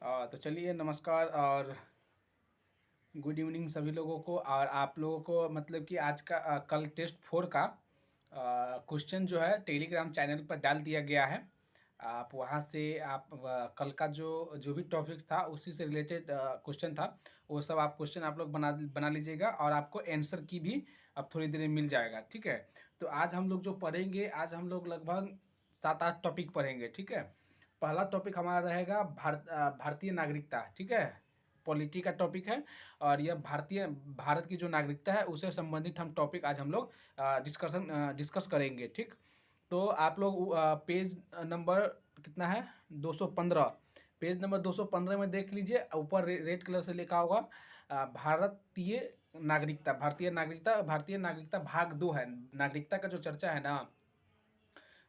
तो चलिए नमस्कार और गुड इवनिंग सभी लोगों को। और आप लोगों को मतलब कि आज का कल टेस्ट 4 का क्वेश्चन जो है टेलीग्राम चैनल पर डाल दिया गया है। आप वहां से आप कल का जो जो भी टॉपिक्स था उसी से रिलेटेड क्वेश्चन था। वो सब आप क्वेश्चन आप लोग बना बना लीजिएगा और आपको आंसर की भी अब थोड़ी देर में मिल जाएगा। ठीक है, तो आज हम लोग जो पढ़ेंगे, आज हम लोग लगभग 7-8 टॉपिक पढ़ेंगे। ठीक है, पहला टॉपिक हमारा रहेगा भारतीय नागरिकता। ठीक है, पॉलिटी का टॉपिक है और यह भारत की जो नागरिकता है उससे संबंधित हम टॉपिक आज हम लोग डिस्कस करेंगे। ठीक, तो आप लोग पेज नंबर कितना है, 215, पेज नंबर 215 में देख लीजिए। ऊपर रेड कलर से लिखा होगा भारतीय नागरिकता। भारतीय नागरिकता भाग 2 है। नागरिकता का जो चर्चा है ना,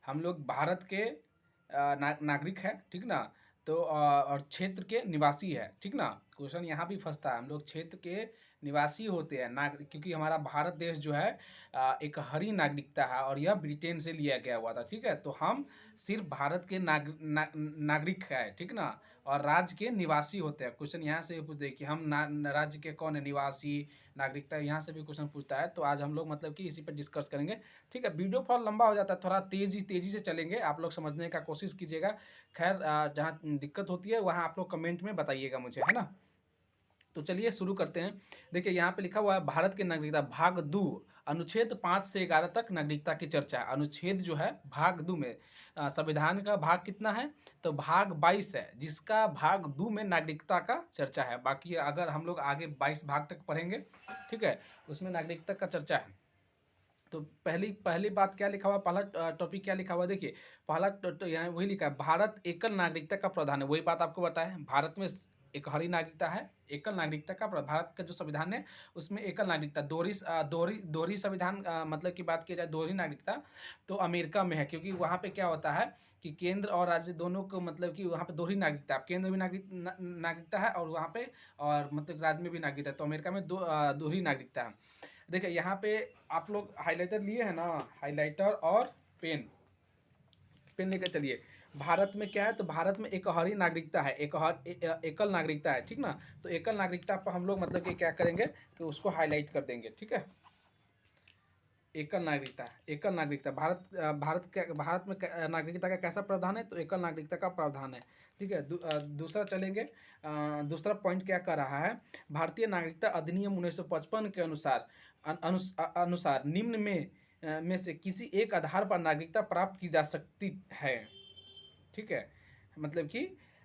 हम लोग भारत के नागरिक है, ठीक ना। तो और क्षेत्र के निवासी है, ठीक ना। क्वेश्चन यहाँ भी फंसता है, हम लोग क्षेत्र के निवासी होते हैं ना, क्योंकि हमारा भारत देश जो है एक हरी नागरिकता है और यह ब्रिटेन से लिया गया हुआ था। ठीक है, तो हम सिर्फ भारत के नागरिक है, ठीक ना। और राज्य के निवासी होते हैं। क्वेश्चन यहाँ से भी पूछते हैं कि हम राज्य के कौन है, निवासी, नागरिकता, यहाँ से भी क्वेश्चन पूछता है। तो आज हम लोग मतलब कि इसी पर डिस्कस करेंगे। ठीक है, वीडियो थोड़ा लंबा हो जाता है, थोड़ा तेजी से चलेंगे, आप लोग समझने का कोशिश कीजिएगा। खैर जहाँ दिक्कत होती है वहाँ आप लोग कमेंट में बताइएगा मुझे, है ना। तो चलिए शुरू करते हैं। देखिए यहाँ पे लिखा हुआ है भारत की नागरिकता भाग 2, अनुच्छेद 5 से 11 तक नागरिकता की चर्चा। अनुच्छेद जो है भाग 2 में संविधान का भाग कितना है, तो भाग 22 है, जिसका भाग 2 में नागरिकता का चर्चा है। बाकी अगर हम लोग आगे 22 भाग तक पढ़ेंगे, ठीक है, उसमें नागरिकता का चर्चा है। तो पहली पहली बात क्या लिखा हुआ, पहला टॉपिक क्या लिखा हुआ, देखिए पहला यहाँ वही लिखा है, भारत एकल नागरिकता का प्रावधान है। वही बात आपको बताया, भारत में एक हरी नागरिकता है, एकल नागरिकता का भारत का जो संविधान है उसमें एकल नागरिकता, दोहरी संविधान मतलब की बात की जाए, दोहरी नागरिकता तो अमेरिका में है। क्योंकि वहाँ पे क्या होता है कि केंद्र और राज्य दोनों को मतलब कि वहाँ पे दोहरी नागरिकता, केंद्र में नागरिकता है और वहाँ पे और मतलब राज्य में भी नागरिकता है। तो अमेरिका में दोहरी नागरिकता है। देखिए यहाँ पे आप लोग हाइलाइटर लिए हैं ना, हाइलाइटर और पेन, पेन लेकर चलिए। भारत में क्या है, तो भारत में एक हरी नागरिकता है, एकल नागरिकता है, ठीक ना। तो एकल नागरिकता पर हम लोग मतलब कि क्या करेंगे कि उसको हाईलाइट कर देंगे। ठीक है, एकल नागरिकता, एकल नागरिकता भारत में नागरिकता का कैसा प्रावधान है, तो एकल नागरिकता का प्रावधान है। ठीक है, दूसरा चलेंगे। दूसरा पॉइंट क्या कर रहा है, भारतीय नागरिकता अधिनियम 1955 के अनुसार अनुसार निम्न में से किसी एक आधार पर नागरिकता प्राप्त की जा सकती है। ठीक है, मतलब कि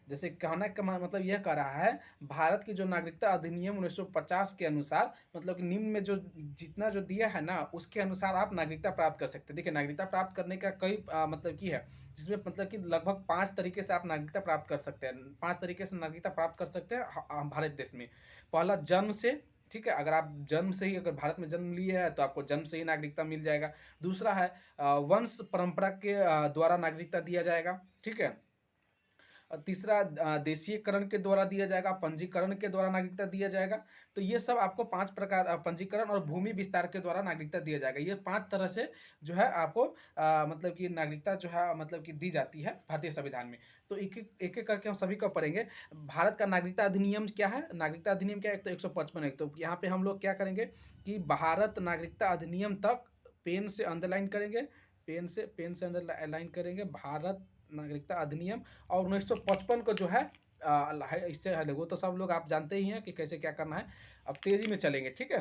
जैसे कहना का मतलब यह कह रहा है, भारत की जो नागरिकता अधिनियम 1950 के अनुसार मतलब कि निम्न में जो जितना जो दिया है ना उसके अनुसार आप नागरिकता प्राप्त कर सकते हैं। देखिए नागरिकता प्राप्त करने का कई मतलब की है, जिसमें मतलब कि लगभग 5 तरीके से आप नागरिकता प्राप्त कर सकते हैं। 5 तरीके से नागरिकता प्राप्त कर सकते हैं भारत देश में। पहला जन्म से, ठीक है, अगर आप जन्म से ही अगर भारत में जन्म लिए हैं तो आपको जन्म से ही नागरिकता मिल जाएगा। दूसरा है वंश परंपरा के द्वारा नागरिकता दिया जाएगा। ठीक है, तीसरा देशीयकरण के द्वारा दिया जाएगा, पंजीकरण के द्वारा नागरिकता दिया जाएगा। तो ये सब आपको 5 प्रकार, पंजीकरण और भूमि विस्तार के द्वारा नागरिकता दिया जाएगा। ये 5 तरह से जो है आपको मतलब कि नागरिकता जो है मतलब कि दी जाती है भारतीय संविधान में। तो एक एक करके हम सभी को पढ़ेंगे। भारत का नागरिकता अधिनियम क्या है, नागरिकता अधिनियम क्या है, तो 155 है। तो यहाँ पे हम लोग क्या करेंगे कि भारत नागरिकता अधिनियम तक पेन से अंडरलाइन करेंगे, पेन से अंडरलाइन करेंगे भारत नागरिकता अधिनियम। और 1955 को जो है इससे हले, वो तो सब लोग आप जानते ही हैं कि कैसे क्या करना है। अब तेजी में चलेंगे। ठीक है,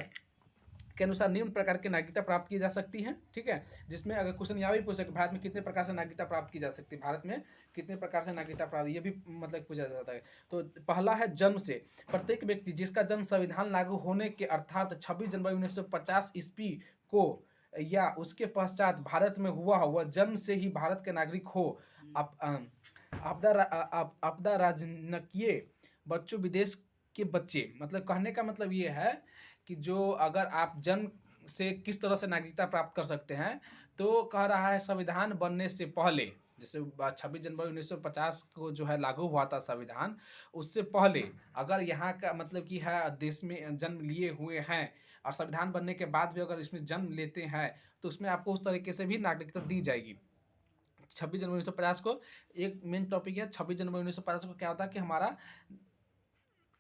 के अनुसार निम्न प्रकार की नागरिकता प्राप्त की जा सकती है। ठीक है, जिसमें अगर क्वेश्चन यहाँ भी पूछ सकते, भारत में कितने प्रकार से नागरिकता प्राप्त की जा सकती है, भारत में कितने प्रकार से नागरिकता प्राप्त, ये भी मतलब पूछा जाता है। तो पहला है जन्म से, प्रत्येक व्यक्ति जिसका जन्म संविधान लागू होने के अर्थात 26 जनवरी 1950 ईस्वी को या उसके पश्चात भारत में हुआ हो, वह जन्म से ही भारत के नागरिक हो। आपदा राजनकीय बच्चों, विदेश के बच्चे, मतलब कहने का मतलब ये है कि जो अगर आप जन्म से किस तरह से नागरिकता प्राप्त कर सकते हैं, तो कह रहा है संविधान बनने से पहले, जैसे 26 जनवरी 1950 को जो है लागू हुआ था संविधान, उससे पहले अगर यहाँ का मतलब कि है देश में जन्म लिए हुए हैं और संविधान बनने के बाद भी अगर इसमें जन्म लेते हैं तो उसमें आपको उस तरीके से भी नागरिकता दी जाएगी। जनवरी 1950 को एक मेन टॉपिक है। 26 जनवरी 1950 को क्या होता है कि हमारा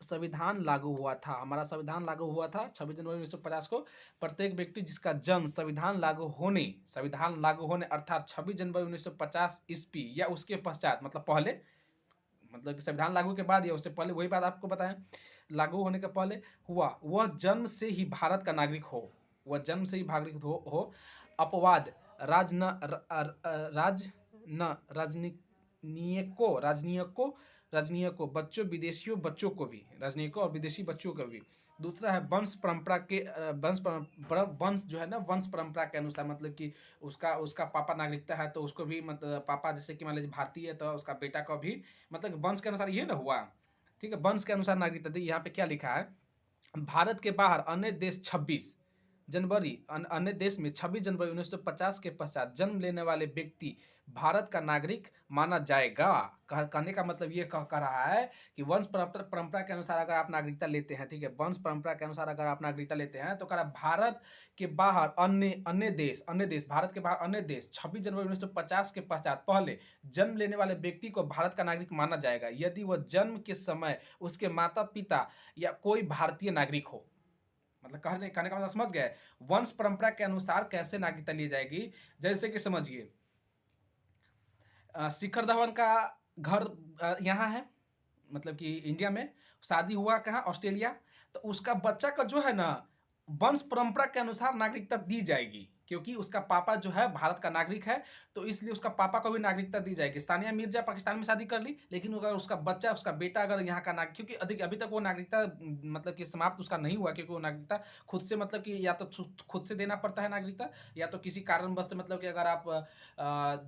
संविधान लागू हुआ था। हमारा संविधान लागू हुआ था 26 जनवरी 1950 को। प्रत्येक व्यक्ति जिसका जन्म संविधान लागू होने अर्थात 26 जनवरी 1950 ईस्वी या उसके पश्चात, मतलब पहले, मतलब कि संविधान लागू के बाद या उससे पहले, वही बात आपको बताएं, लागू होने के पहले हुआ, वह जन्म से ही भारत का नागरिक हो, वह जन्म से ही नागरिक हो। अपवाद राज न राजनयिकों बच्चों विदेशियों बच्चों को भी, राजनयिकों और विदेशी बच्चों को भी। दूसरा है वंश परंपरा के वंश जो है ना, वंश परंपरा के अनुसार, मतलब कि उसका पापा नागरिकता है तो उसको भी, मतलब पापा जैसे कि मान लीजिए भारतीय है तो उसका बेटा को भी, मतलब वंश के अनुसार ये ना हुआ, ठीक है, वंश के अनुसार नागरिकता दी। यहाँ पे क्या लिखा है, भारत के बाहर अन्य देश 26 जनवरी अन्य देश में 26 जनवरी 1950 के पश्चात जन्म लेने वाले व्यक्ति भारत का नागरिक माना जाएगा। कहने का मतलब ये कह रहा है कि वंश परंपरा के अनुसार अगर आप नागरिकता लेते हैं, ठीक है, वंश परंपरा के अनुसार अगर आप नागरिकता लेते हैं तो कह रहा भारत के बाहर अन्य देश भारत के बाहर अन्य देश 26 जनवरी 1950 के पश्चात पहले जन्म लेने वाले व्यक्ति को भारत का नागरिक माना जाएगा यदि वह जन्म के समय उसके माता पिता या कोई भारतीय नागरिक हो। मतलब कहने का मतलब समझ गए, वंश परंपरा के अनुसार कैसे नागरिकता ली जाएगी। जैसे कि समझिए, शिखर धवन का घर यहाँ है, मतलब कि इंडिया में, शादी हुआ कहाँ, ऑस्ट्रेलिया, तो उसका बच्चा का जो है ना वंश परंपरा के अनुसार नागरिकता दी जाएगी, क्योंकि उसका पापा जो है भारत का नागरिक है, तो इसलिए उसका पापा को भी नागरिकता दी जाएगी। सानिया मिर्जा पाकिस्तान में शादी कर ली, लेकिन अगर उसका बच्चा, उसका बेटा अगर यहाँ का नागरिक, क्योंकि अभी तक वो नागरिकता मतलब कि समाप्त उसका नहीं हुआ, क्योंकि वो नागरिकता खुद से, मतलब कि या तो खुद से देना पड़ता है नागरिकता, या तो किसी कारणवश से, मतलब कि अगर आप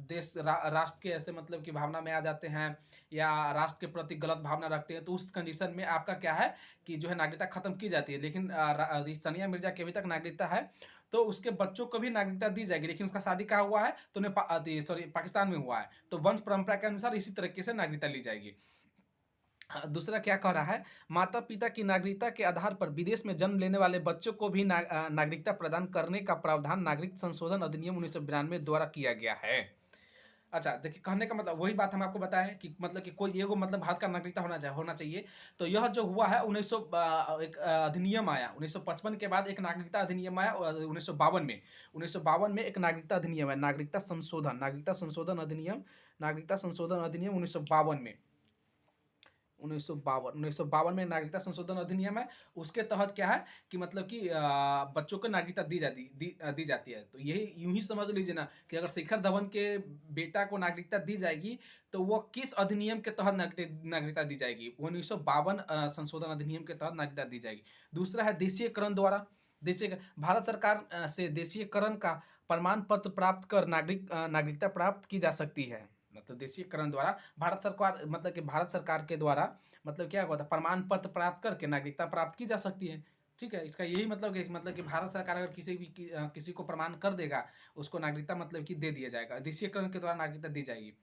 देश राष्ट्र के ऐसे मतलब की भावना में आ जाते हैं या राष्ट्र के प्रति गलत भावना रखते हैं, तो उस कंडीशन में आपका क्या है कि जो है नागरिकता खत्म की जाती है। लेकिन सानिया मिर्जा के अभी तक नागरिकता है, तो उसके बच्चों को भी नागरिकता दी जाएगी, लेकिन उसका शादी कहाँ हुआ है, तो पाकिस्तान में हुआ है, तो वंश परंपरा के अनुसार इसी तरीके से नागरिकता ली जाएगी। दूसरा क्या कह रहा है, माता पिता की नागरिकता के आधार पर विदेश में जन्म लेने वाले बच्चों को भी नागरिकता प्रदान करने का प्रावधान नागरिक संशोधन अधिनियम 1992 द्वारा किया गया है। अच्छा देखिए, कहने का मतलब वही बात हम आपको बताएं कि मतलब कि कोई एगो मतलब भारत का नागरिकता होना चाहिए। तो यह जो हुआ है 1900 एक अधिनियम आया 1955 के बाद, एक नागरिकता अधिनियम आया 1952 में। 1952 में एक नागरिकता अधिनियम है, नागरिकता संशोधन अधिनियम 1952 में। 1952 में नागरिकता संशोधन अधिनियम है। उसके तहत क्या है कि मतलब कि बच्चों को नागरिकता दी जाती है। तो यही यूं ही समझ लीजिए ना कि अगर शिखर धवन के बेटा को नागरिकता दी जाएगी तो वो किस अधिनियम के तहत नागरिकता दी जाएगी, 1952 संशोधन अधिनियम के तहत नागरिकता दी जाएगी। दूसरा है देशीयकरण द्वारा। भारत सरकार से देशीयकरण का प्रमाण पत्र प्राप्त कर नागरिकता प्राप्त की जा सकती है। मतलब देशीयकरण द्वारा भारत सरकार के द्वारा मतलब क्या होता है, प्रमाण पत्र प्राप्त करके नागरिकता प्राप्त की जा सकती है। ठीक है, इसका यही मतलब कि भारत सरकार अगर किसी को प्रमाण कर देगा, उसको नागरिकता मतलब कि दे दिया जाएगा, देशीयकरण के द्वारा नागरिकता दी जाएगी।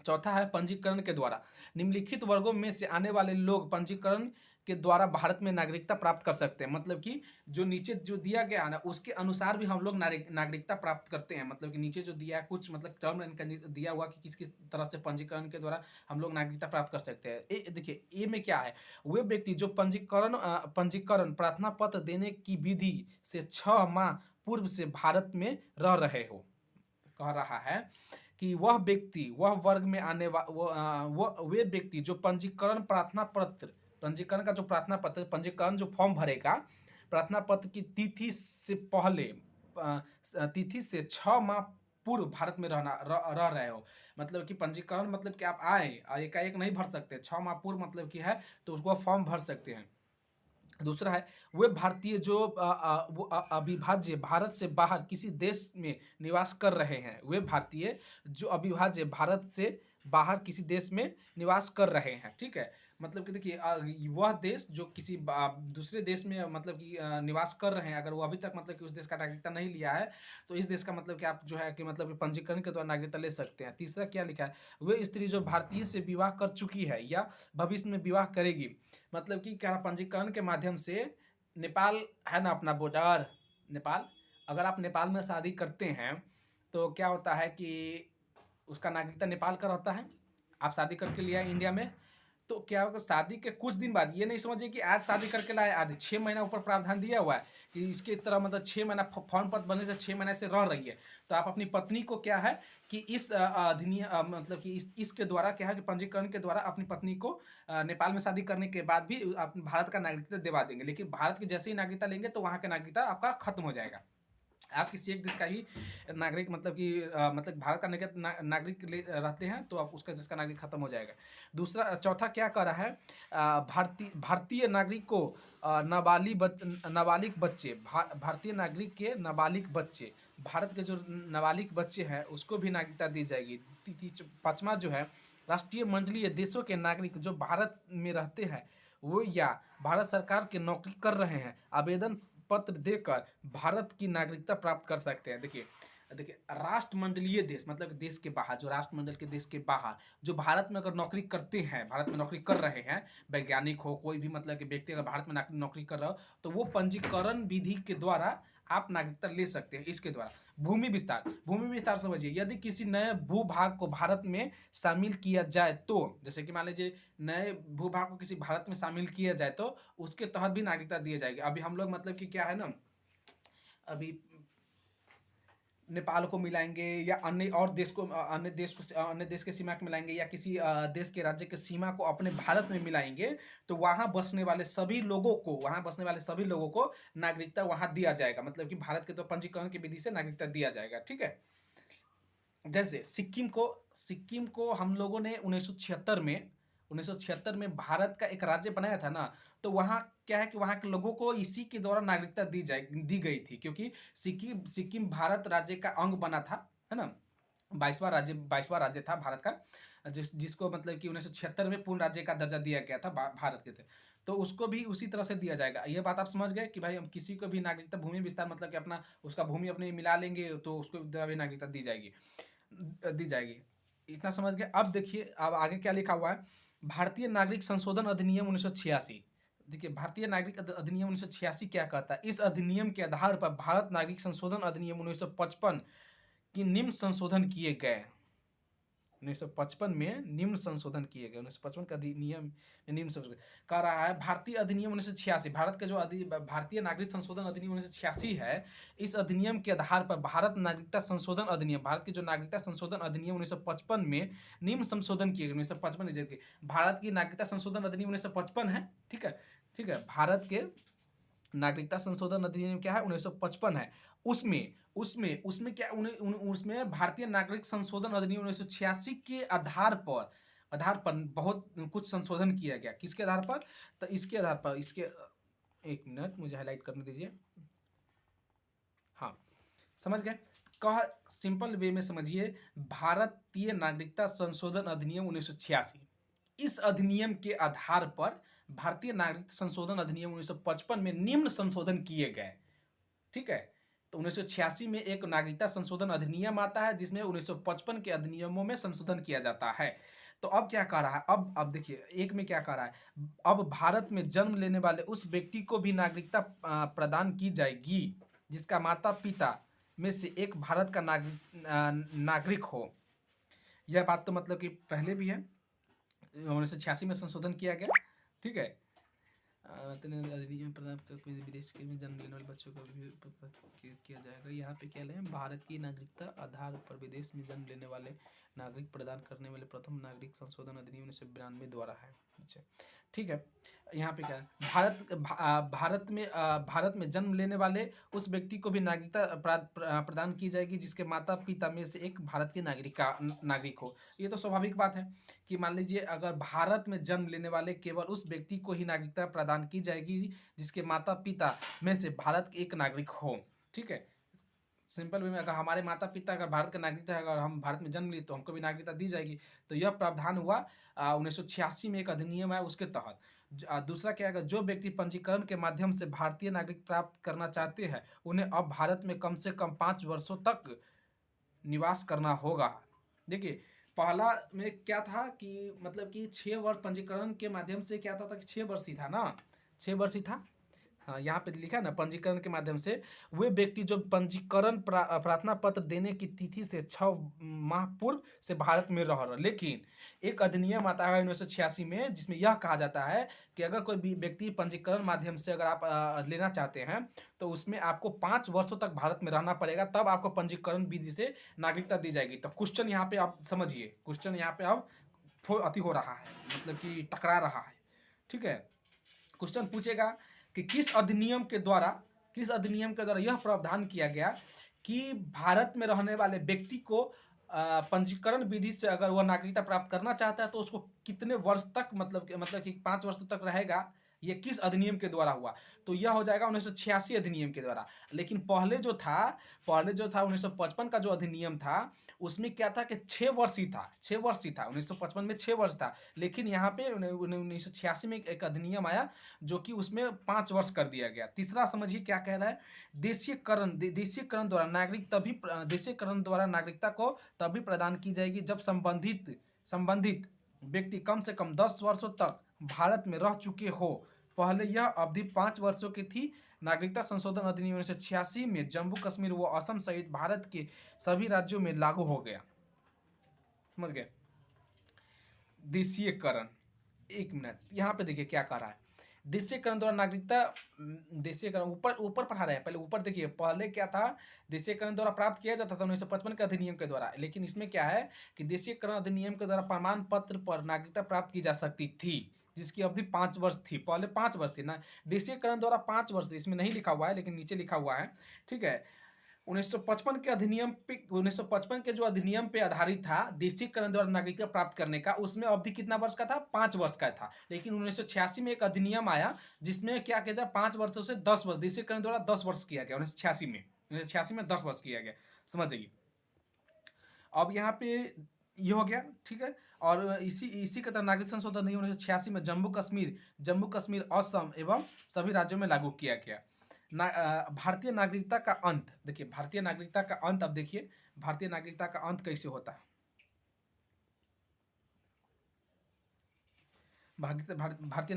चौथा है पंजीकरण के द्वारा। निम्नलिखित वर्गों में से आने वाले लोग पंजीकरण के द्वारा भारत में नागरिकता प्राप्त कर सकते हैं। मतलब कि जो नीचे जो दिया गया है ना, उसके अनुसार भी हम लोग नागरिकता प्राप्त करते हैं। मतलब कि नीचे जो दिया है कुछ मतलब टर्म एंड कंडीशन दिया हुआ कि किस किस तरह से पंजीकरण के द्वारा हम लोग नागरिकता प्राप्त कर सकते हैं। देखिए ए में क्या है, वे व्यक्ति जो पंजीकरण प्रार्थना पत्र देने की विधि से 6 माह पूर्व से भारत में रह रहे हो। कह रहा है कि वह वर्ग में आने वे व्यक्ति जो पंजीकरण का जो प्रार्थना पत्र, पंजीकरण जो फॉर्म भरेगा, प्रार्थना पत्र की तिथि से 6 माह पूर्व भारत में रह रहे हो। मतलब कि पंजीकरण मतलब कि आप आए और एकाएक नहीं भर सकते, 6 माह पूर्व मतलब कि है तो उसको फॉर्म भर सकते हैं। दूसरा है वे भारतीय जो अविभाज्य भारत से बाहर किसी देश में निवास कर रहे हैं, वे भारतीय जो अविभाज्य भारत से बाहर किसी देश में निवास कर रहे हैं। ठीक है, मतलब कि देखिए वह देश जो किसी दूसरे देश में मतलब कि निवास कर रहे हैं, अगर वो अभी तक मतलब कि उस देश का नागरिकता नहीं लिया है, तो इस देश का मतलब कि आप जो है कि मतलब कि पंजीकरण के द्वारा नागरिकता ले सकते हैं। तीसरा क्या लिखा है, वे स्त्री जो भारतीय से विवाह कर चुकी है या भविष्य में विवाह करेगी। मतलब कि क्या पंजीकरण के माध्यम से, नेपाल है ना अपना बॉर्डर, नेपाल, अगर आप नेपाल में शादी करते हैं तो क्या होता है कि उसका नागरिकता नेपाल का रहता है, आप शादी करके लिया इंडिया में, तो क्या होगा शादी के कुछ दिन बाद, ये नहीं समझिए कि आज शादी करके लाए, आज 6 महीना ऊपर प्रावधान दिया हुआ है कि इसके तरह मतलब 6 महीना फॉर्म पत्र बनने से 6 महीने से रह रही है, तो आप अपनी पत्नी को क्या है कि इस अधिनियम मतलब कि इसके द्वारा क्या है कि पंजीकरण के द्वारा अपनी पत्नी को नेपाल में शादी करने के बाद भी आप भारत का नागरिकता दिलवा देंगे, लेकिन भारत की जैसे ही नागरिकता लेंगे तो वहाँ का नागरिकता आपका खत्म हो जाएगा। आप किसी एक देश का ही नागरिक मतलब कि मतलब भारत का नागरिक रहते हैं तो आप उसका देश का नागरिक खत्म हो जाएगा। दूसरा चौथा क्या कर रहा है, भारतीय नागरिक को नाबालिग बच्चे भारतीय नागरिक के नाबालिग बच्चे, भारत के जो नाबालिग बच्चे हैं उसको भी नागरिकता दी जाएगी। पाँचवा जो है, राष्ट्रीय मंडलीय देशों के नागरिक जो भारत में रहते हैं वो या भारत सरकार के नौकरी कर रहे हैं आवेदन पत्र देकर भारत की नागरिकता प्राप्त कर सकते हैं। देखिए देखिए राष्ट्रमंडलीय देश मतलब देश के बाहर, जो राष्ट्रमंडल के देश के बाहर जो भारत में अगर नौकरी करते हैं, भारत में नौकरी कर रहे हैं, वैज्ञानिक हो कोई भी मतलब कि व्यक्ति अगर भारत में नौकरी कर रहा हो तो वो पंजीकरण विधि के द्वारा आप नागरिकता ले सकते हैं। इसके द्वारा भूमि विस्तार समझिए, यदि किसी नए भूभाग को भारत में शामिल किया जाए तो, जैसे कि मान लीजिए नए भूभाग को किसी भारत में शामिल किया जाए तो उसके तहत भी नागरिकता दी जाएगी। अभी हम लोग मतलब कि क्या है ना, अभी नेपाल को मिलाएंगे या अन्य और देश को अन्य देश के सीमा को मिलाएंगे या किसी देश के राज्य के सीमा को अपने भारत में मिलाएंगे तो वहां बसने वाले सभी लोगों को नागरिकता वहां दिया जाएगा, मतलब कि भारत के तो पंजीकरण की विधि से नागरिकता दिया जाएगा। ठीक है, जैसे सिक्किम को हम लोगों ने 1976 में भारत का एक राज्य बनाया था ना, तो वहाँ क्या है कि वहाँ के लोगों को इसी के द्वारा नागरिकता दी गई थी, क्योंकि सिक्किम भारत राज्य का अंग बना था, है ना, 22वां राज्य था भारत का, जिसको मतलब कि 1976 में पूर्ण राज्य का दर्जा दिया गया था भारत के थे, तो उसको भी उसी तरह से दिया जाएगा। ये बात आप समझ गए कि भाई हम किसी को भी नागरिकता भूमि विस्तार मतलब कि अपना उसका भूमि अपने मिला लेंगे तो उसको भी नागरिकता दी जाएगी। इतना समझ गए। अब देखिए अब आगे क्या लिखा हुआ है, भारतीय नागरिक संशोधन अधिनियम 1986। देखिए भारतीय नागरिक अधिनियम 1986 क्या कहता है, इस अधिनियम के आधार पर भारत नागरिक संशोधन अधिनियम 1955 की निम्न संशोधन किए गए। 1955 में निम्न संशोधन किए गए, 1955 का अधिनियम में निम्न संशोधन कह रहा है। भारतीय अधिनियम 1986, भारत के जो भारतीय नागरिक संशोधन अधिनियम 1986 है, इस अधिनियम के आधार पर भारत नागरिकता संशोधन अधिनियम, भारत की जो नागरिकता संशोधन अधिनियम 1955 में निम्न संशोधन किए गए। 1955 भारत की नागरिकता संशोधन अधिनियम 1955 है। ठीक है, ठीक है, भारत के नागरिकता संशोधन अधिनियम क्या है 1955 है। उसमें उसमें उसमें क्या उसमें भारतीय नागरिक संशोधन अधिनियम 1986 के आधार पर बहुत कुछ संशोधन किया गया। किसके आधार पर, तो इसके आधार पर, इसके एक मिनट मुझे हाईलाइट करने दीजिए। हाँ समझ गए, कह सिंपल वे में समझिए, भारतीय नागरिकता संशोधन अधिनियम 1986, इस अधिनियम के आधार पर भारतीय नागरिक संशोधन अधिनियम 1955 में निम्न संशोधन किए गए। ठीक है, तो 1986 में एक नागरिकता संशोधन अधिनियम आता है जिसमें 1955 के अधिनियमों में संशोधन किया जाता है। तो अब क्या कह रहा है, अब देखिए एक में क्या कह रहा है, अब भारत में जन्म लेने वाले उस व्यक्ति को भी नागरिकता प्रदान की जाएगी जिसका माता पिता में से एक भारत का नागरिक हो। यह बात तो मतलब कि पहले भी है, 1986 में संशोधन किया गया। ठीक है, अधिनियम प्रदान विदेश के में जन्म लेने वाले बच्चों का भी किया जाएगा। यहाँ पे क्या लें, भारत की नागरिकता आधार पर विदेश में जन्म लेने वाले नागरिक प्रदान करने वाले प्रथम नागरिक संशोधन अधिनियम 1992 द्वारा है। अच्छा ठीक है, यहाँ पे क्या है, भारत में जन्म लेने वाले उस व्यक्ति को भी नागरिकता प्रदान की जाएगी जिसके माता पिता में से एक भारत के नागरिक हो। ये तो स्वाभाविक बात है कि मान लीजिए अगर भारत में जन्म लेने वाले केवल उस व्यक्ति को ही नागरिकता प्रदान की जाएगी जिसके माता पिता में से भारत के एक नागरिक हो। ठीक है, सिंपल वे में अगर हमारे माता पिता अगर भारत का नागरिकता है, अगर हम भारत में जन्म लिए तो हमको भी नागरिकता दी जाएगी। तो यह प्रावधान हुआ 1986 में एक अधिनियम है उसके तहत। दूसरा क्या है, जो व्यक्ति पंजीकरण के माध्यम से भारतीय नागरिक प्राप्त करना चाहते हैं उन्हें अब भारत में कम से कम 5 वर्षों तक निवास करना होगा। देखिए पहला में क्या था कि मतलब कि 6 वर्ष पंजीकरण के माध्यम से क्या था कि 6 वर्ष ही था ना, 6 वर्ष ही था। हाँ, यहाँ पे लिखा है ना, पंजीकरण के माध्यम से वे व्यक्ति जो पंजीकरण प्रार्थना पत्र देने की तिथि से 6 माह पूर्व से भारत में रह रहे, लेकिन एक अधिनियम आता है 1986 में, जिसमें यह कहा जाता है कि अगर कोई भी व्यक्ति पंजीकरण माध्यम से अगर आप लेना चाहते हैं तो उसमें आपको 5 वर्षों तक भारत में रहना पड़ेगा, तब आपको पंजीकरण विधि से नागरिकता दी जाएगी। तो क्वेश्चन यहाँ पे आप समझिए, क्वेश्चन यहाँ पे अब अति हो रहा है, मतलब कि टकरा रहा है। ठीक है, क्वेश्चन पूछेगा कि किस अधिनियम के द्वारा यह प्रावधान किया गया कि भारत में रहने वाले व्यक्ति को पंजीकरण विधि से अगर वह नागरिकता प्राप्त करना चाहता है तो उसको कितने वर्ष तक, मतलब कि 5 वर्ष तक रहेगा, ये किस अधिनियम के द्वारा हुआ? तो यह हो जाएगा 1986 अधिनियम के द्वारा। लेकिन पहले जो था 1955 का जो अधिनियम था, उसमें क्या था कि 6 वर्ष ही था, 6 वर्ष ही था। 1955 में 6 वर्ष था, लेकिन यहाँ पे 1986 में एक अधिनियम आया जो कि उसमें 5 वर्ष कर दिया गया। तीसरा समझिए क्या कह रहा है, देशीयकरण द्वारा नागरिकता को तभी प्रदान की जाएगी जब संबंधित व्यक्ति कम से कम 10 वर्षों तक भारत में रह चुके हो। पहले यह अवधि 5 वर्षों की थी। नागरिकता संशोधन अधिनियम 1986 में जम्मू कश्मीर व असम सहित भारत के सभी राज्यों में लागू हो गया। समझ गए? देशीयकरण, एक मिनट, यहाँ पे देखिए क्या कह रहा है, देशीयकरण द्वारा नागरिकता, देशीयकरण ऊपर ऊपर पढ़ा रहे हैं, पहले ऊपर देखिए, पहले क्या था, देशीयकरण द्वारा प्राप्त किया जाता था 1955 के अधिनियम के द्वारा, लेकिन इसमें क्या है कि देशीयकरण अधिनियम के द्वारा प्रमाण पत्र पर नागरिकता प्राप्त की जा सकती थी, जिसकी अवधि 5 वर्ष थी। पहले 5 वर्ष थी ना, देशीयकरण द्वारा 5 वर्ष थी, इसमें नहीं लिखा हुआ है लेकिन नीचे लिखा हुआ है। ठीक है, 1955 के जो अधिनियम पे आधारित था देशीकरण द्वारा नागरिकता प्राप्त करने का, उसमें अवधि कितना वर्ष का था? 5 वर्ष का था। लेकिन 1986 में एक अधिनियम आया जिसमें क्या कहता है, 5 वर्षों से 10 वर्ष, देशीकरण द्वारा 10 वर्ष किया गया। 1986 में 10 वर्ष किया गया, समझ जाइए। अब यहाँ पे ये हो गया, ठीक है। और इसी के तरह नागरिक संशोधन अधिनियम 1986 में जम्मू कश्मीर असम एवं सभी राज्यों में लागू किया गया। भारतीय नागरिकता का अंत, देखिए भारतीय नागरिकता का अंत, अब देखिए भारतीय नागरिकता का अंत कैसे होता है। भारतीय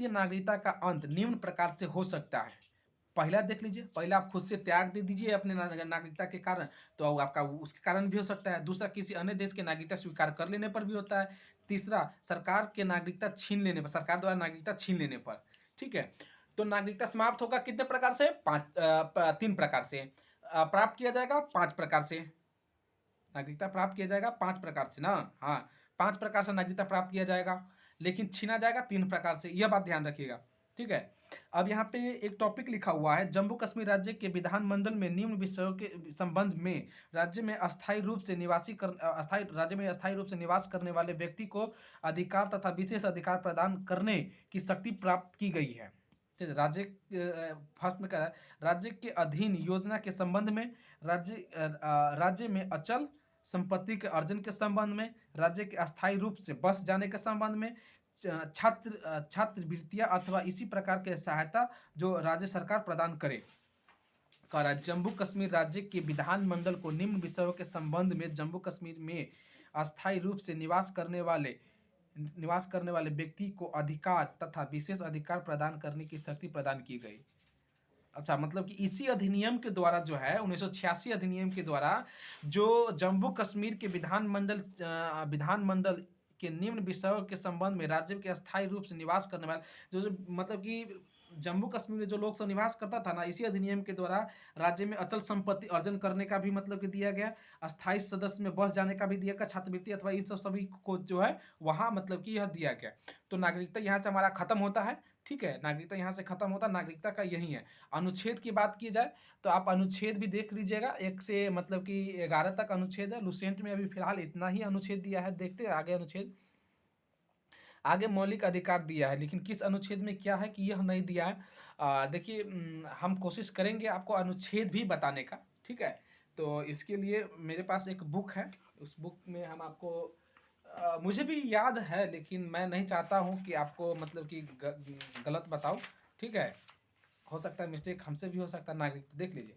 नागरिकता का अंत निम्न प्रकार से हो सकता है। पहला देख लीजिए, पहला आप खुद से त्याग दे दीजिए अपने नागरिकता के कारण, तो आपका उसके कारण भी हो सकता है। दूसरा, किसी अन्य देश के नागरिकता स्वीकार कर लेने पर भी होता है। तीसरा, सरकार द्वारा नागरिकता छीन लेने पर। ठीक है, तो नागरिकता समाप्त होगा कितने प्रकार से? 3 प्रकार से। प्राप्त किया जाएगा 5 प्रकार से, नागरिकता प्राप्त किया जाएगा 5 प्रकार से ना। हाँ, 5 प्रकार से नागरिकता प्राप्त किया जाएगा, लेकिन छीना जाएगा 3 प्रकार से, यह बात ध्यान रखिएगा। ठीक है, अब यहाँ पे एक टॉपिक लिखा हुआ है, जम्मू कश्मीर राज्य के विधानमंडल में निम्न विषयों के संबंध में राज्य में अस्थायी रूप से निवास करने वाले व्यक्ति को अधिकार तथा विशेष अधिकार प्रदान करने की शक्ति प्राप्त की गई है। फर्स्ट में क्या है, राज्य के अधीन योजना के संबंध में, राज्य में अचल संपत्ति के अर्जन के संबंध में, राज्य के अस्थायी रूप से बस जाने के संबंध में, छात्रवृत्तियां अथवा इसी प्रकार के सहायता जो राज्य सरकार प्रदान करे। जम्मू कश्मीर राज्य के विधानमंडल को निम्न विषयों के संबंध में जम्मू कश्मीर में अस्थायी रूप से निवास करने वाले व्यक्ति को अधिकार तथा विशेष अधिकार प्रदान करने की शक्ति प्रदान की गई। अच्छा, मतलब कि इसी अधिनियम के द्वारा जो है, 1986 अधिनियम के द्वारा जो जम्मू कश्मीर के विधानमंडल के निम्न विषयों के संबंध में राज्य के अस्थायी रूप से निवास करने वाले जो मतलब कि जम्मू कश्मीर में जो लोग सब निवास करता था ना, इसी अधिनियम के द्वारा राज्य में अचल संपत्ति अर्जन करने का भी मतलब कि दिया गया, अस्थायी सदस्य में बस जाने का भी दिया गया, छात्रवृत्ति अथवा इन सब सभी को जो है वहाँ मतलब कि यह दिया गया। तो नागरिकता यहाँ से हमारा खत्म होता है। ठीक है, नागरिकता यहाँ से खत्म होता है, नागरिकता का यही है। अनुच्छेद की बात की जाए तो आप अनुच्छेद भी देख लीजिएगा, 1 से मतलब कि 11 तक अनुच्छेद है। लुसेंट में अभी फिलहाल इतना ही अनुच्छेद दिया है, देखते हैं आगे अनुच्छेद। आगे मौलिक अधिकार दिया है, लेकिन किस अनुच्छेद में क्या है कि यह नहीं दिया है। देखिए, हम कोशिश करेंगे आपको अनुच्छेद भी बताने का। ठीक है, तो इसके लिए मेरे पास एक बुक है, उस बुक में हम आपको मुझे भी याद है, लेकिन मैं नहीं चाहता हूँ कि आपको मतलब कि गलत बताऊँ। ठीक है, हो सकता है मिस्टेक हमसे भी हो सकता है। नागरिक देख लीजिए,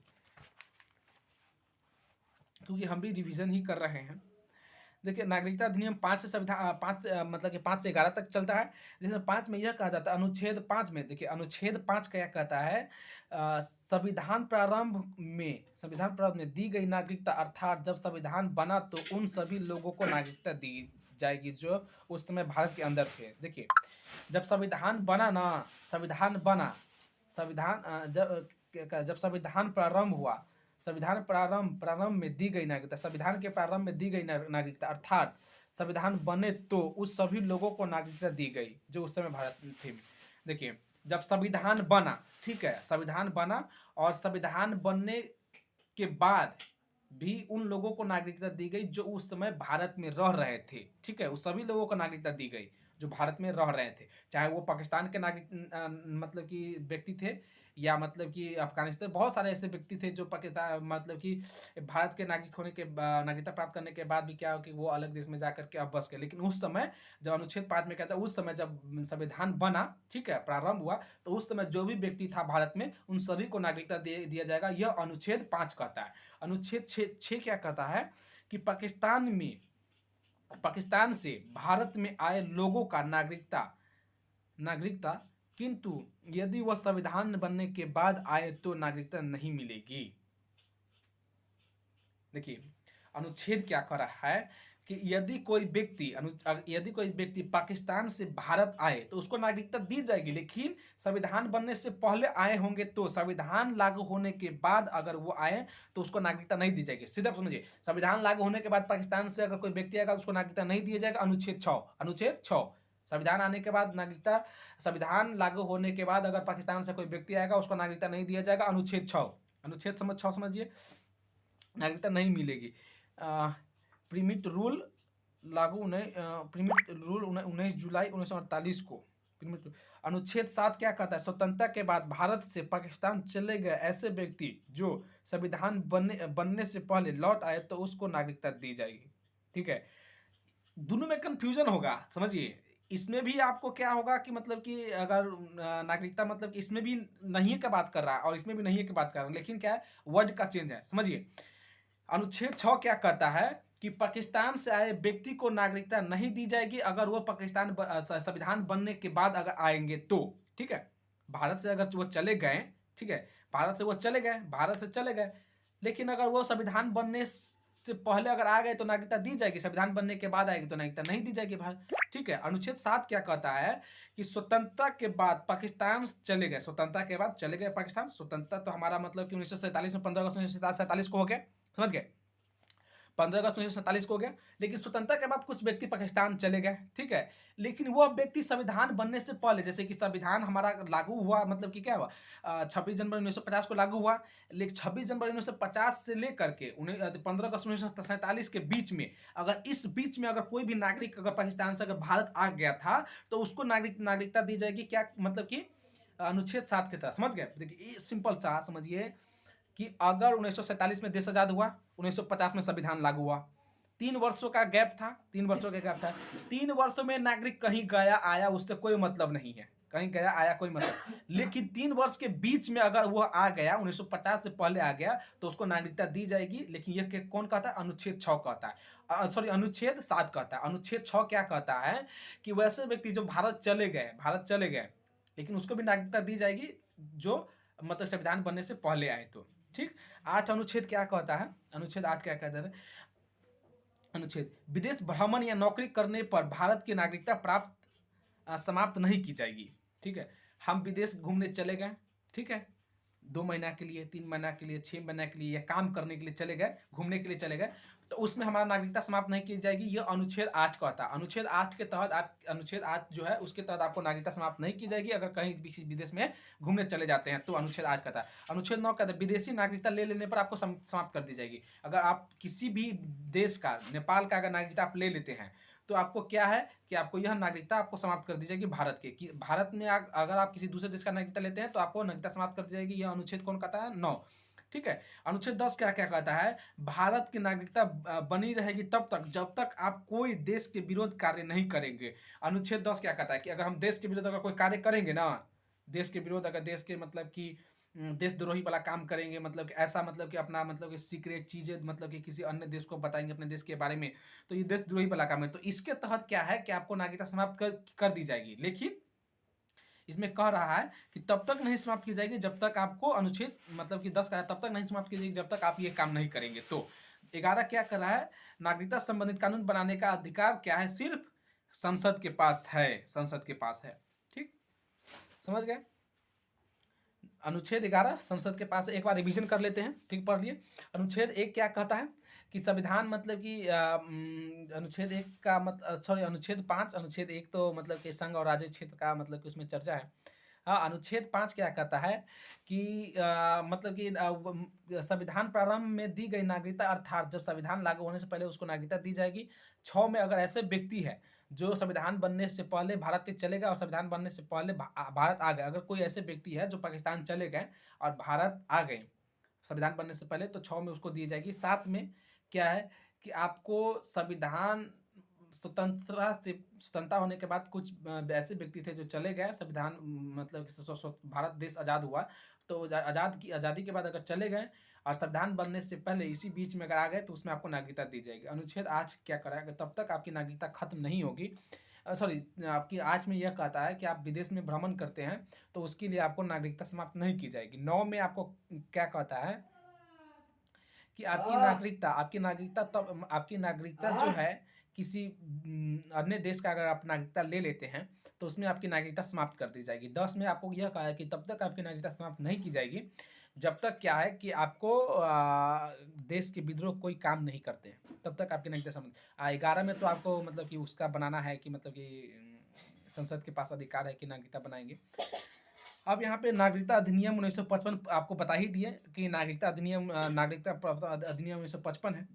क्योंकि हम भी रिवीजन ही कर रहे हैं। देखिए नागरिकता अधिनियम 5 से संविधान 5 से मतलब कि 5 से 11 तक चलता है। जिसमें 5 में यह कहा जाता है, अनुच्छेद 5 में देखिए अनुच्छेद 5 क्या कहता है, संविधान प्रारंभ में दी गई नागरिकता अर्थात जब संविधान बना तो उन सभी लोगों को नागरिकता दी जाएगी जो उस समय भारत के अंदर थे। देखिए जब संविधान बना ना, संविधान बना, जब संविधान प्रारंभ हुआ, प्रारंभ में दी गई नागरिकता, संविधान के प्रारंभ में दी गई नागरिकता अर्थात संविधान बने तो उस सभी लोगों को नागरिकता दी गई जो उस समय भारत में थे। देखिए जब संविधान बना, ठीक है, संविधान बना और संविधान बनने के बाद भी उन लोगों को नागरिकता दी गई जो उस समय भारत में रह रहे थे। ठीक है, उस सभी लोगों को नागरिकता दी गई जो भारत में रह रहे थे, चाहे वो पाकिस्तान के नागरिक मतलब कि व्यक्ति थे या मतलब कि अफगानिस्तान, बहुत सारे ऐसे व्यक्ति थे जो पाकिस्तान मतलब कि भारत के नागरिक होने के नागरिकता प्राप्त करने के बाद भी क्या हो कि वो अलग देश में जाकर के अब बस गए। लेकिन उस समय जब अनुच्छेद 5 में कहता है, उस समय जब संविधान बना, ठीक है, प्रारंभ हुआ, तो उस समय जो भी व्यक्ति था भारत में उन सभी को नागरिकता दिया जाएगा, यह अनुच्छेद 5 कहता है। अनुच्छेद 6 क्या कहता है कि पाकिस्तान से भारत में आए लोगों का नागरिकता किंतु यदि वह संविधान बनने के बाद आए तो नागरिकता नहीं मिलेगी। देखिए अनुच्छेद क्या कर रहा है कि यदि कोई व्यक्ति पाकिस्तान से भारत आए तो उसको नागरिकता दी जाएगी, लेकिन संविधान बनने से पहले आए होंगे तो संविधान लागू होने के बाद अगर वो आए तो उसको नागरिकता नहीं दी जाएगी। सीधा समझिए, संविधान लागू होने के बाद पाकिस्तान से अगर कोई व्यक्ति आएगा तो उसको नागरिकता नहीं दिया जाएगा। अनुच्छेद 6 संविधान आने के बाद नागरिकता, संविधान लागू होने के बाद अगर पाकिस्तान से कोई व्यक्ति आएगा उसको नागरिकता नहीं दिया जाएगा। अनुच्छेद 6 समझिए, नागरिकता नहीं मिलेगी। प्रीमिट रूल लागू 19 जुलाई 1948 को। अनुच्छेद 7 क्या कहता है, स्वतंत्रता के बाद भारत से पाकिस्तान चले गए ऐसे व्यक्ति जो संविधान बनने से पहले लौट आए तो उसको नागरिकता दी जाएगी। ठीक है, दोनों में कंफ्यूजन होगा, समझिए। इसमें भी आपको क्या होगा कि मतलब कि अगर नागरिकता मतलब कि इसमें भी नहीं की बात कर रहा है और इसमें भी नहीं की बात कर रहा है, लेकिन क्या है, वर्ड का चेंज है, समझिए। अनुच्छेद 6 क्या कहता है कि पाकिस्तान से आए व्यक्ति को नागरिकता नहीं दी जाएगी अगर वो संविधान बनने के बाद अगर आएंगे तो। ठीक है, भारत से अगर वो चले गए, ठीक है, भारत से चले गए, लेकिन अगर वो संविधान बनने से पहले अगर आ गए तो नागरिकता दी जाएगी, संविधान बनने के बाद आएगी तो नागरिकता नहीं दी जाएगी भारत। ठीक है, अनुच्छेद 7 क्या कहता है कि स्वतंत्रता के बाद पाकिस्तान चले गए, पाकिस्तान। स्वतंत्रता तो हमारा मतलब कि 1947 में 15 अगस्त 1947 को हो गया, समझ गए, 15 अगस्त 1947 को हो गया। लेकिन स्वतंत्रता के बाद कुछ व्यक्ति पाकिस्तान चले गए, ठीक है, लेकिन वो व्यक्ति संविधान बनने से पहले, जैसे कि संविधान हमारा लागू हुआ मतलब कि क्या हुआ 26 जनवरी 1950 को लागू हुआ, लेकिन 26 जनवरी 1950 से लेकर के 15 अगस्त 1947 के बीच में, अगर इस बीच में अगर कोई भी नागरिक अगर पाकिस्तान से अगर भारत आ गया था तो उसको नागरिकता दी जाएगी। क्या मतलब कि अनुच्छेद 7 की तरह, समझ गए। देखिए सिंपल सा समझिए कि अगर 1947 में देश आजाद हुआ, 1950 में संविधान लागू हुआ, 3 वर्षों का गैप था, 3 वर्षों में नागरिक कहीं गया आया उससे कोई मतलब नहीं है, कहीं गया आया कोई मतलब, लेकिन 3 वर्ष के बीच में अगर वो आ गया, 1950 से पहले आ गया तो उसको नागरिकता दी जाएगी। लेकिन ये कौन कहता है, अनुच्छेद 6 कहता है, सॉरी अनुच्छेद 7 कहता है। अनुच्छेद 6 क्या कहता है कि वैसे व्यक्ति जो भारत चले गए लेकिन उसको भी नागरिकता दी जाएगी जो मतलब संविधान बनने से पहले आए तो। ठीक, 8 अनुच्छेद क्या कहता है, अनुच्छेद 8 क्या कहता है, अनुच्छेद विदेश भ्रमण या नौकरी करने पर भारत की नागरिकता समाप्त नहीं की जाएगी। ठीक है, हम विदेश घूमने चले गए, ठीक है, 2 महीना के लिए, 3 महीना के लिए, 6 महीना के लिए या काम करने के लिए चले गए, घूमने के लिए चले गए, तो उसमें हमारा नागरिकता समाप्त नहीं की जाएगी। यह अनुच्छेद 8 कहता है। अनुच्छेद 8 के तहत अनुच्छेद 8 जो है उसके तहत आपको नागरिकता समाप्त नहीं की जाएगी अगर कहीं किसी विदेश में घूमने चले जाते हैं, तो अनुच्छेद 8 कहता है। अनुच्छेद 9 कहता है विदेशी नागरिकता ले लेने पर आपको समाप्त कर दी जाएगी। अगर आप किसी भी देश का, नेपाल का अगर नागरिकता आप ले लेते हैं तो आपको क्या है कि आपको यह नागरिकता आपको समाप्त कर दी जाएगी भारत के, कि भारत में अगर आप किसी दूसरे देश का नागरिकता लेते हैं तो आपको नागरिकता समाप्त कर दी जाएगी। यह अनुच्छेद कौन कहता है, 9। ठीक है, अनुच्छेद 10 क्या क्या कहता है, भारत की नागरिकता बनी रहेगी तब तक जब तक आप कोई देश के विरोध कार्य नहीं करेंगे। अनुच्छेद 10 क्या कहता है कि अगर हम देश के विरोध अगर कोई कार्य करेंगे ना, देश के विरोध अगर देश के मतलब कि देशद्रोही वाला काम करेंगे, मतलब कि ऐसा, मतलब कि अपना, मतलब कि सीक्रेट चीज़ें, मतलब कि किसी अन्य देश को बताएंगे अपने देश के बारे में, तो ये देशद्रोही वाला काम है। तो इसके तहत क्या है कि आपको नागरिकता समाप्त कर दी जाएगी। लेकिन इसमें कह रहा है कि तब तक नहीं समाप्त की जाएगी जब तक आपको अनुच्छेद, मतलब कि 10 का है, तब तक नहीं समाप्त की जाएगी जब तक आप ये काम नहीं करेंगे। तो 11 क्या कर रहा है, नागरिकता संबंधित कानून बनाने का अधिकार क्या है, सिर्फ संसद के पास है, संसद के पास है। ठीक, समझ गए। अनुच्छेद 11 संसद के पास, एक बार रिवीजन कर लेते हैं, ठीक, पढ़ लिए। अनुच्छेद 1 क्या कहता है कि संविधान, मतलब कि अनुच्छेद 1 का सॉरी, अनुच्छेद 5, अनुच्छेद 1 तो मतलब कि संघ और राज्य क्षेत्र का, मतलब कि उसमें चर्चा है। हाँ, अनुच्छेद 5 क्या कहता है कि मतलब कि संविधान प्रारंभ में दी गई नागरिकता, अर्थात जब संविधान लागू होने से पहले उसको नागरिकता दी जाएगी। 6 में अगर ऐसे व्यक्ति है जो संविधान बनने से पहले भारत से चले गए और संविधान बनने से पहले भारत आ गए, अगर कोई ऐसे व्यक्ति है जो पाकिस्तान चले गए और भारत आ गए संविधान बनने से पहले, तो 6 में उसको दी जाएगी। 7 में क्या है कि आपको संविधान स्वतंत्रता होने के बाद कुछ ऐसे व्यक्ति थे जो चले गए संविधान, मतलब कि भारत देश आज़ाद हुआ, तो आज़ादी के बाद अगर चले गए और संविधान बनने से पहले इसी बीच में अगर आ गए, तो उसमें आपको नागरिकता दी जाएगी। अनुच्छेद 8 क्या कराएगा, तब तक आपकी नागरिकता खत्म नहीं होगी, सॉरी, आपकी 8 में यह कहता है कि आप विदेश में भ्रमण करते हैं तो उसके लिए आपको नागरिकता समाप्त नहीं की जाएगी। 9 में आपको क्या कहता है कि आपकी नागरिकता जो है, किसी अन्य देश का अगर आप नागरिकता ले लेते हैं तो उसमें आपकी नागरिकता समाप्त कर दी जाएगी। 10 में आपको यह कहा है कि तब तक आपकी नागरिकता समाप्त नहीं की जाएगी जब तक क्या है कि आपको देश के विद्रोह कोई काम नहीं करते हैं, तब तक आपकी नागरिकता समाप्त। 11 में तो आपको, मतलब कि उसका बनाना है कि, मतलब कि संसद के पास अधिकार है कि नागरिकता बनाएंगे। अब यहाँ पे नागरिकता अधिनियम 1955 आपको बता ही दिए कि नागरिकता अधिनियम 1955 है।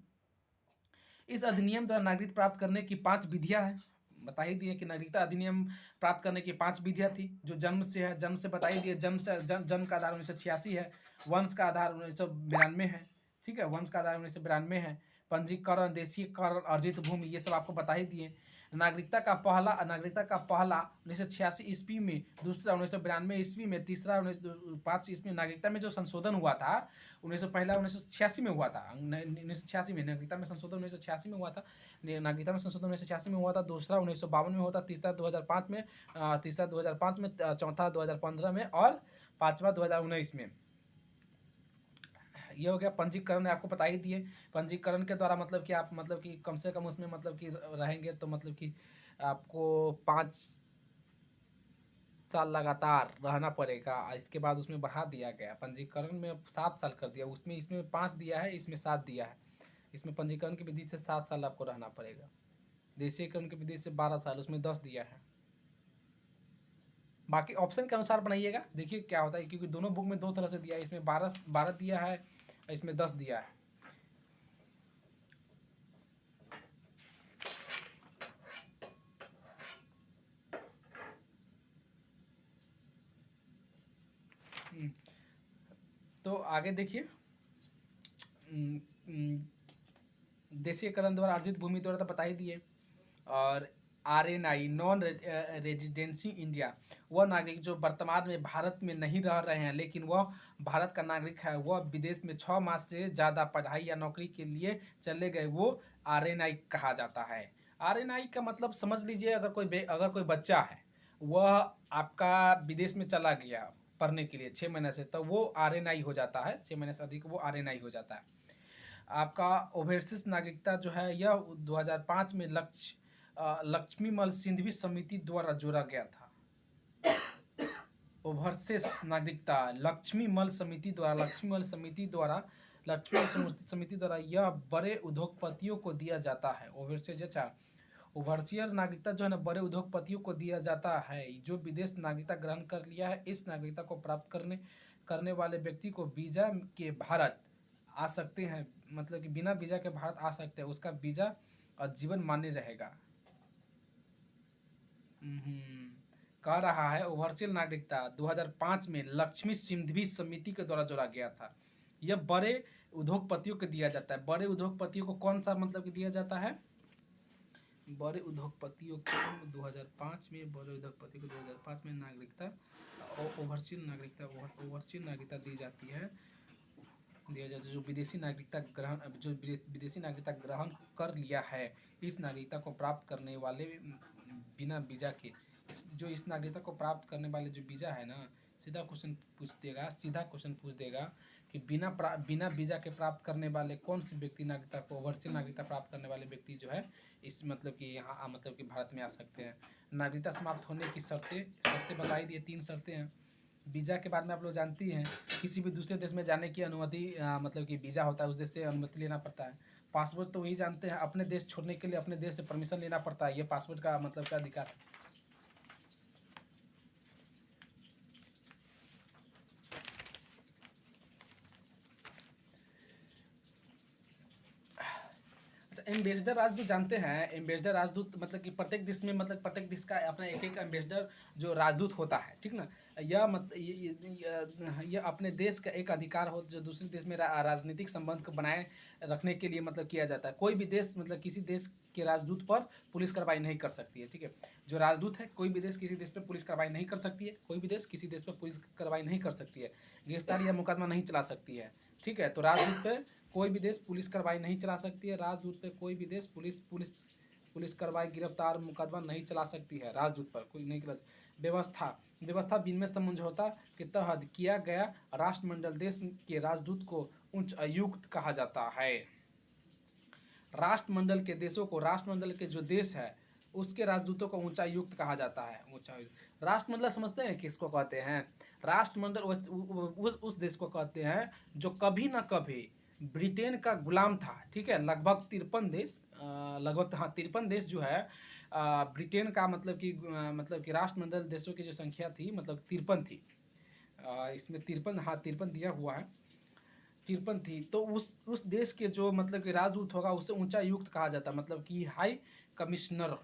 इस अधिनियम द्वारा नागरिकता प्राप्त करने की 5 विधियां हैं, बता ही दिए कि नागरिकता अधिनियम प्राप्त करने की 5 विधियां थी, जो जन्म से है, जन्म से बता ही दिए, जन्म का आधार 1986 है, वंश का आधार 1992 है, ठीक है, वंश का आधार 1992 है, पंजीकरण, देशीयकरण, अर्जित भूमि, ये सब आपको बता ही दिए। नागरिकता का पहला 1986 ईस्वी में, दूसरा 1992 ईस्वी में, तीसरा 1905 ईस्वी में। नागरिकता में जो संशोधन हुआ था पहला 1986 में हुआ था, 1986 में नागरिकता में संशोधन 1986 में हुआ था, नागरिकता में संशोधन 1986 में हुआ था, दूसरा 1952 में हुआ था, तीसरा 2005 में, चौथा 2015 में और पांचवा 2019 में। ये हो गया। पंजीकरण आपको बता ही दिए, पंजीकरण के द्वारा मतलब कि आप, मतलब कि कम से कम उसमें, मतलब कि रहेंगे तो, मतलब कि आपको 5 साल लगातार रहना पड़ेगा। इसके बाद उसमें बढ़ा दिया गया, पंजीकरण में 7 साल कर दिया, इसमें 5 दिया है, इसमें 7 दिया है। इसमें पंजीकरण की विधि से 7 साल आपको रहना पड़ेगा, देशीयकरण की विधि से 12 साल, उसमें 10 दिया है। बाकी ऑप्शन के अनुसार बनाइएगा, देखिए क्या होता है, क्योंकि दोनों बुक में 2 तरह से दिया है, इसमें 12 दिया है, इसमें 10 दिया है। तो आगे देखिए, देशीयकरण द्वारा अर्जित भूमि द्वारा तो बता ही दिए। और RNI, नॉन रेजिडेंसी इंडिया, वह नागरिक जो वर्तमान में भारत में नहीं रह रहे हैं लेकिन वह भारत का नागरिक है, वह विदेश में 6 माह से ज़्यादा पढ़ाई या नौकरी के लिए चले गए, वो RNI कहा जाता है। RNI का मतलब समझ लीजिए, अगर कोई बच्चा है, वह आपका विदेश में चला गया पढ़ने के लिए 6 महीने से, तो वो RNI हो जाता है, 6 महीने से अधिक वो RNI हो जाता है। आपका ओवरसीज नागरिकता जो है, यह 2005 में लक्ष्मीमल सिंघवी समिति द्वारा जोड़ा गया था। ओवरसीज नागरिकता लक्ष्मीमल समिति द्वारा यह बड़े उद्योगपतियों को दिया जाता है। ओवरसीयर नागरिकता जो है ना, बड़े उद्योगपतियों को दिया जाता है जो विदेश नागरिकता ग्रहण कर लिया है। इस नागरिकता को प्राप्त करने वाले व्यक्ति को वीजा के भारत आ सकते हैं, मतलब कि बिना वीजा के भारत आ सकते हैं, उसका वीजा आजीवन मान्य रहेगा। कह रहा है ओवरसीज नागरिकता 2005 में लक्ष्मी सिंघवी समिति के द्वारा जोड़ा गया था। यह बड़े उद्योगपतियों को दिया जाता है। बड़े उद्योगपतियों को कौन सा, मतलब कि दिया जाता है, बड़े उद्योगपतियों को 2005 में, बड़े उद्योगपति को 2005 में नागरिकता ओवरसीज नागरिकता ओवरसीज नागरिकता दी जाती है, दिया जाता है जो विदेशी नागरिकता ग्रहण कर लिया है। इस नागरिकता को प्राप्त करने वाले बिना वीज़ा के, इस नागरिकता को प्राप्त करने वाले जो वीज़ा है ना, सीधा क्वेश्चन पूछ देगा कि बिना वीज़ा के प्राप्त करने वाले कौन से व्यक्ति नागरिकता को, ओवरसीज नागरिकता प्राप्त करने वाले व्यक्ति जो है इस मतलब कि यहाँ मतलब कि भारत में आ सकते हैं। नागरिकता समाप्त होने की शर्तें बताई दी, 3 शर्तें हैं। वीज़ा के बारे में आप लोग जानती हैं, किसी भी दूसरे देश में जाने की अनुमति मतलब कि वीज़ा होता है, उस देश से अनुमति लेना पड़ता है। पासपोर्ट तो वही जानते हैं, अपने देश छोड़ने के लिए अपने देश से परमिशन लेना पड़ता है, ये पासपोर्ट का मतलब का अधिकार है। एम्बेसडर राजदूत जानते हैं, एम्बेसडर राजदूत मतलब कि प्रत्येक देश में मतलब प्रत्येक देश का अपना एक एम्बेसडर जो राजदूत होता है, ठीक ना। यह अपने देश का एक अधिकार हो जो दूसरे देश में राजनीतिक संबंध को बनाए रखने के लिए मतलब किया जाता है। कोई भी देश मतलब किसी देश के राजदूत पर पुलिस कार्रवाई नहीं कर सकती है, ठीक है। जो राजदूत है, कोई भी देश किसी देश पर पुलिस कार्रवाई नहीं कर सकती है, कोई भी देश किसी देश पर पुलिस कार्रवाई नहीं कर सकती है, गिरफ्तारी या मुकदमा नहीं चला सकती है, ठीक है। तो राजदूत पे कोई भी देश पुलिस कार्रवाई नहीं चला सकती है, राजदूत पे कोई भी देश पुलिस कार्रवाई, गिरफ्तार, मुकदमा नहीं चला सकती है, राजदूत पर कोई नहीं। व्यवस्था विनिमय समझौता के तहत किया गया राष्ट्रमंडल देश के राजदूत को उच्च आयुक्त कहा जाता है। राष्ट्रमंडल के देशों को, राष्ट्रमंडल के जो देश है उसके राजदूतों को उच्चायुक्त कहा जाता है। उच्चायुक्त राष्ट्रमंडल समझते हैं किसको कहते हैं? राष्ट्रमंडल उस देश को कहते हैं जो कभी ना कभी ब्रिटेन का गुलाम था, ठीक है। लगभग 53 देश, लगभग हाँ 53 देश जो है ब्रिटेन का मतलब कि राष्ट्रमंडल देशों की जो संख्या थी मतलब 53 थी। इसमें 53 दिया हुआ है, 53 थी। तो उस देश के जो मतलब कि राजदूत होगा उसे उच्चायुक्त कहा जाता है, मतलब कि हाई कमिश्नर।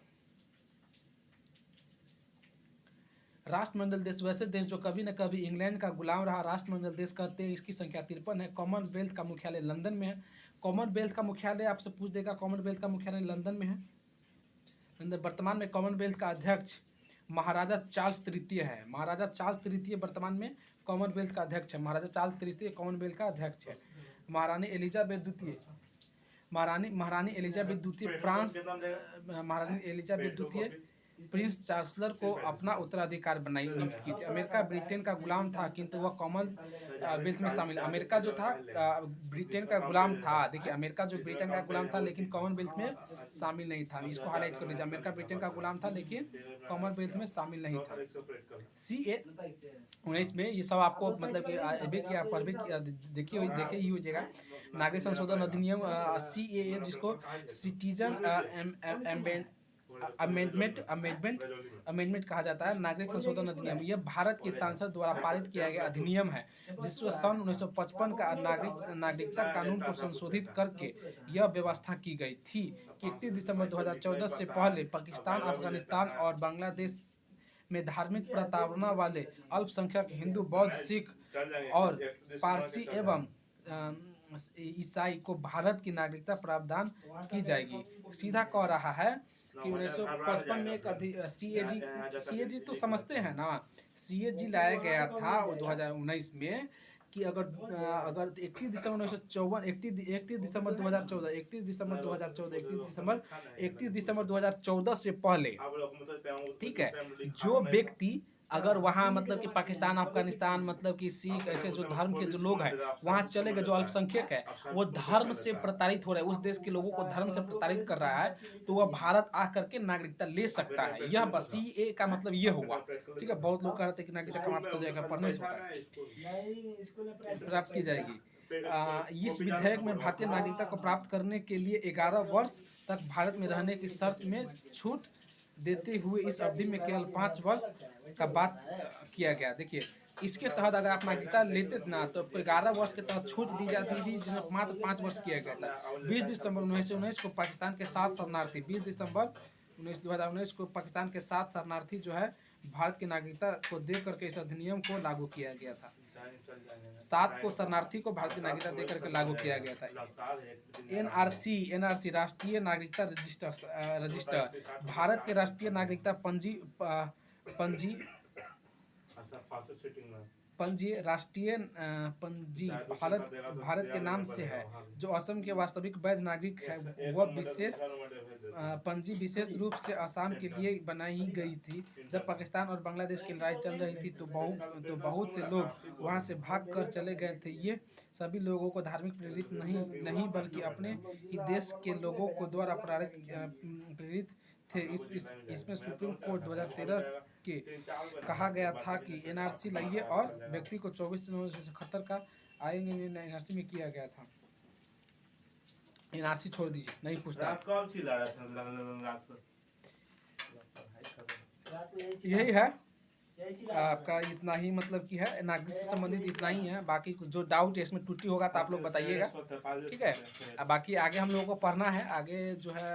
राष्ट्रमंडल देश वैसे देश जो कभी न कभी इंग्लैंड का गुलाम रहा, राष्ट्रमंडल देश कहते हैं। इसकी संख्या 53 है। कॉमनवेल्थ का मुख्यालय लंदन में है। कॉमनवेल्थ का मुख्यालय आपसे पूछ देगा, कॉमनवेल्थ का मुख्यालय लंदन में है। वर्तमान में कॉमनवेल्थ का अध्यक्ष महाराजा चार्ल्स तृतीय है। महाराजा चार्ल्स तृतीय वर्तमान में कॉमनवेल्थ का अध्यक्ष है। महाराजा चार्ल्स तृतीय कॉमनवेल्थ का अध्यक्ष है। महारानी एलिजाबेथ द्वितीय, महारानी एलिजाबेथ द्वितीय फ्रांस, महारानी एलिजाबेथ द्वितीय प्रिंस चार्ल्स को अपना उत्तराधिकारी बनाई नियुक्त की थी। अमेरिका ब्रिटेन का गुलाम था किंतु वह कॉमनवेल्थ में शामिल। अमेरिका जो था ब्रिटेन का गुलाम था, देखिए अमेरिका जो ब्रिटेन का गुलाम था लेकिन कॉमनवेल्थ में शामिल नहीं था। इसको हाईलाइट कर लीजिए, अमेरिका ब्रिटेन का गुलाम था लेकिन कॉमनवेल्थ में शामिल नहीं था। CA 19 में ये सब आपको मतलब देखिए ही हो जाएगा। नागरिक संशोधन अधिनियम CAA, जिसको सिटीजन अमेंडमेंट कहा जाता है। नागरिक संशोधन अधिनियम यह भारत के संसद द्वारा पारित किया गया अधिनियम है जिसमें सन 1955 का नागरिकता कानून को संशोधित करके यह व्यवस्था की गई थी कि 31 दिसंबर 2014 से पहले पाकिस्तान, अफगानिस्तान और बांग्लादेश में धार्मिक प्रताड़ना वाले अल्पसंख्यक हिंदू, बौद्ध, सिख और पारसी एवं ईसाई को भारत की नागरिकता प्रदान की जाएगी। सीधा कह रहा है कि 1955 में एक CAG तो समझते हैं ना, CAG लाया गया था 2019 में कि अगर 31 दिसंबर 2014 से पहले, ठीक है, जो व्यक्ति अगर वहाँ मतलब कि पाकिस्तान, अफगानिस्तान मतलब कि सिख ऐसे जो धर्म के जो लोग हैं वहाँ चले गए, जो अल्पसंख्यक है वो धर्म से प्रताड़ित हो रहे हैं, उस देश के लोगों को धर्म से प्रताड़ित कर रहा है, तो वह भारत आ करके नागरिकता ले सकता है। यह बस CA का मतलब ये हुआ, ठीक है। बहुत लोग कहते हैं कि नागरिकता समाप्त हो जाएगा, पढ़ने से होता है, प्राप्त की जाएगी। इस विधेयक में भारतीय नागरिकता को प्राप्त करने के लिए 11 वर्ष तक भारत में रहने की शर्त में छूट देते हुए इस अवधि में केवल 5 वर्ष का बात किया गया। देखिए इसके तहत अगर आप नागरिकता लेते ना तो 11 वर्ष के तहत छूट दी जाती थी, जिसमें मात्र 5 वर्ष किया गया था। 20 दिसंबर 1919 को पाकिस्तान के 7 शरणार्थी 20 दिसंबर 2019 को पाकिस्तान के 7 शरणार्थी जो है भारत की नागरिकता को दे करके इस अधिनियम को लागू किया गया था। 7 को शरणार्थी को भारतीय नागरिकता दे करके लागू किया गया था। NRC राष्ट्रीय नागरिकता रजिस्टर भारत के राष्ट्रीय नागरिकता पंजी पंजी राष्ट्रीय पंजी भारत भारत के नाम से है। जो असम के वास्तविक वैध नागरिक है वह विशेष पंजी विशेष रूप से असम के लिए बनाई गई थी। जब पाकिस्तान और बांग्लादेश की लड़ाई चल रही थी तो बहुत से लोग वहां से भाग कर चले गए थे। ये सभी लोगों को धार्मिक प्रेरित नहीं बल्कि अपने ही देश के लोगों को द्वारा प्रेरित थे। इसमें सुप्रीम कोर्ट 2013 के कहा गया था कि एनआरसी लाइए और व्यक्ति को 24 जनवरी 1977 का आईन एनआरसी में किया गया था। एनआरसी छोड़ दीजिए, नहीं पूछता। यही है आपका, इतना ही मतलब कि है नागरिक से संबंधित इतना ही है। बाकी जो डाउट है इसमें त्रुटि होगा तो आप लोग बताइएगा, ठीक है। बाकी आगे हम लोगों को पढ़ना है, आगे जो है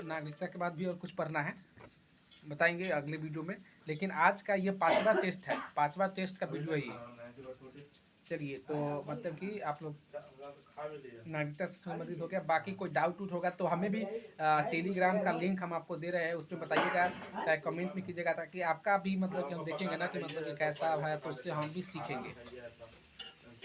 नागरिकता के बाद भी और कुछ पढ़ना है, बताएंगे अगले वीडियो में। लेकिन आज का ये 5वां टेस्ट है, 5वां टेस्ट का वीडियो है ये। चलिए, तो मतलब कि आप लोग नागरिकता से संबंधित हो गया। बाकी कोई डाउट होगा तो हमें भी टेलीग्राम का लिंक हम आपको दे रहे हैं, उसमें बताइएगा, चाहे कमेंट में कीजिएगा, ताकि आपका भी मतलब कि हम देखेंगे ना कि मतलब कि कैसा है, तो उससे हम भी सीखेंगे।